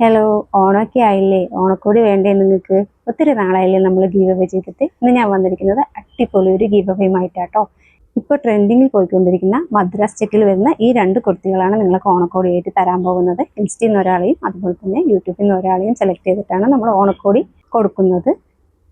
Hello, ഓണമൊക്കെ ആയില്ലേ? ഓണക്കോടി വേണ്ടേ നിങ്ങൾക്ക്? ഒത്തിരി നാളായില്ലേ നമ്മൾ ഗീവ് അവേ ചെയ്തിട്ട്. ഇന്ന് ഞാൻ വന്നിരിക്കുന്നത് അടിപൊളി ഒരു ഗീവ് അവേയുമായിട്ടാട്ടോ. ഇപ്പോൾ ട്രെൻഡിങ്ങിൽ പോയിക്കൊണ്ടിരിക്കുന്ന മദ്രാസ് ചെക്കിൽ വരുന്ന ഈ 2 കുർത്തികളാണ് നിങ്ങൾക്ക് ഓണക്കോടിയായിട്ട് തരാൻ പോകുന്നത്. ഇൻസ്റ്റയിൽ നിന്ന് ഒരാളെയും അതുപോലെ തന്നെ യൂട്യൂബിൽ നിന്ന് ഒരാളെയും സെലക്ട് ചെയ്തിട്ടാണ് നമ്മൾ ഓണക്കോടി കൊടുക്കുന്നത്.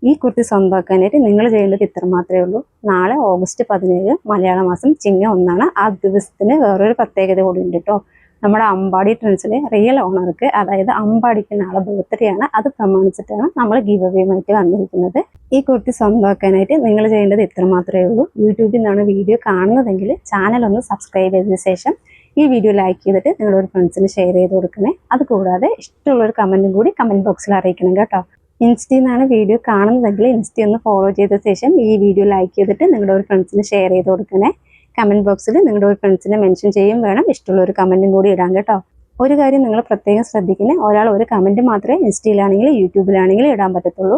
ഈ കുർത്തി സ്വന്തമാക്കാനായിട്ട് നിങ്ങൾ ചെയ്യേണ്ടത് ഇത്ര മാത്രമേ ഉള്ളൂ. നാളെ ഓഗസ്റ്റ് 17 മലയാള മാസം ചിങ്ങ 1 ആ ദിവസത്തിന് വേറൊരു പ്രത്യേകത കൂടി ഉണ്ട് കേട്ടോ. നമ്മുടെ അമ്പാടി ട്രെൻഡ്സിലെ റിയൽ ഓണർക്ക്, അതായത് അമ്പാടിക്ക് നാളെ ബർത്ത്ഡേ ആണ്. അത് പ്രമാണിച്ചിട്ടാണ് നമ്മൾ ഗീവ് അവേയുമായിട്ട് വന്നിരിക്കുന്നത്. ഈ കുർത്തി സ്വന്തമാക്കാനായിട്ട് നിങ്ങൾ ചെയ്യേണ്ടത് ഇത്ര മാത്രമേ ഉള്ളൂ. യൂട്യൂബിൽ നിന്നാണ് വീഡിയോ കാണുന്നതെങ്കിൽ ചാനൽ ഒന്ന് സബ്സ്ക്രൈബ് ചെയ്തതിന് ശേഷം ഈ വീഡിയോ ലൈക്ക് ചെയ്തിട്ട് നിങ്ങളൊരു ഫ്രണ്ട്സിന് ഷെയർ ചെയ്ത് കൊടുക്കണേ. അതുകൂടാതെ ഇഷ്ടമുള്ളൊരു കമൻറ്റും കൂടി കമൻറ്റ് ബോക്സിൽ അറിയിക്കണം കേട്ടോ. ഇൻസ്റ്റയിൽ നിന്നാണ് വീഡിയോ കാണുന്നതെങ്കിൽ ഇൻസ്റ്റ ഒന്ന് ഫോളോ ചെയ്ത ശേഷം ഈ വീഡിയോ ലൈക്ക് ചെയ്തിട്ട് നിങ്ങളുടെ ഒരു ഫ്രണ്ട്സിന് ഷെയർ ചെയ്ത് കൊടുക്കണേ. കമൻറ്റ് ബോക്സിൽ നിങ്ങളുടെ ഒരു ഫ്രണ്ട്സിനെ മെൻഷൻ ചെയ്യും വേണം. ഇഷ്ടമുള്ള ഒരു കമൻറ്റും കൂടി ഇടാം കേട്ടോ. ഒരു കാര്യം നിങ്ങൾ പ്രത്യേകം ശ്രദ്ധിക്കുന്നത്, ഒരാൾ ഒരു കമൻറ്റ് മാത്രമേ ഇൻസ്റ്റയിലാണെങ്കിലും യൂട്യൂബിലാണെങ്കിലും ഇടാൻ പറ്റത്തുള്ളൂ.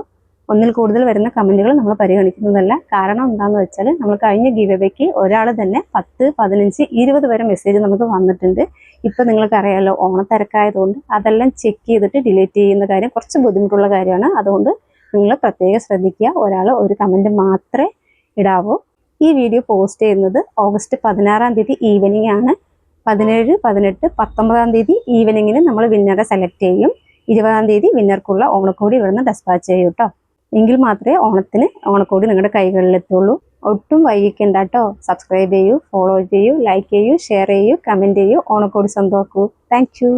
ഒന്നിൽ കൂടുതൽ വരുന്ന കമൻറ്റുകൾ നമ്മൾ പരിഗണിക്കുന്നതല്ല. കാരണം എന്താണെന്ന് വെച്ചാൽ, നമ്മൾ കഴിഞ്ഞ ഗീവ് അവേക്ക് ഒരാൾ തന്നെ 10, 15, 20 വരെ മെസ്സേജ് നമുക്ക് വന്നിട്ടുണ്ട്. ഇപ്പം നിങ്ങൾക്കറിയാമല്ലോ, ഓണത്തിരക്കായതുകൊണ്ട് അതെല്ലാം ചെക്ക് ചെയ്തിട്ട് ഡിലീറ്റ് ചെയ്യുന്ന കാര്യം കുറച്ച് ബുദ്ധിമുട്ടുള്ള കാര്യമാണ്. അതുകൊണ്ട് നിങ്ങൾ പ്രത്യേകം ശ്രദ്ധിക്കുക. ഒരാൾ ഒരു കമൻറ്റ് മാത്രമേ ഇടാവൂ. ഈ വീഡിയോ പോസ്റ്റ് ചെയ്യുന്നത് ഓഗസ്റ്റ് 16-ാം തീയതി ഈവനിങ് ആണ്. 17, 18, 19-ാം തീയതി ഈവനിങ്ങിന് നമ്മൾ വിന്നറെ സെലക്ട് ചെയ്യും. 20-ാം തീയതി വിന്നർക്കുള്ള ഓണക്കോടി ഇവിടുന്ന് ഡെസ്പാച്ച് ചെയ്യും കേട്ടോ. എങ്കിൽ മാത്രമേ ഓണത്തിന് ഓണക്കോടി നിങ്ങളുടെ കൈകളിലെത്തുള്ളൂ. ഒട്ടും വൈകിക്കണ്ട കേട്ടോ. സബ്സ്ക്രൈബ് ചെയ്യൂ, ഫോളോ ചെയ്യൂ, ലൈക്ക് ചെയ്യൂ, ഷെയർ ചെയ്യൂ, കമൻറ്റ് ചെയ്യൂ. ഓണക്കോടി സ്വന്തമാക്കൂ. Thank you.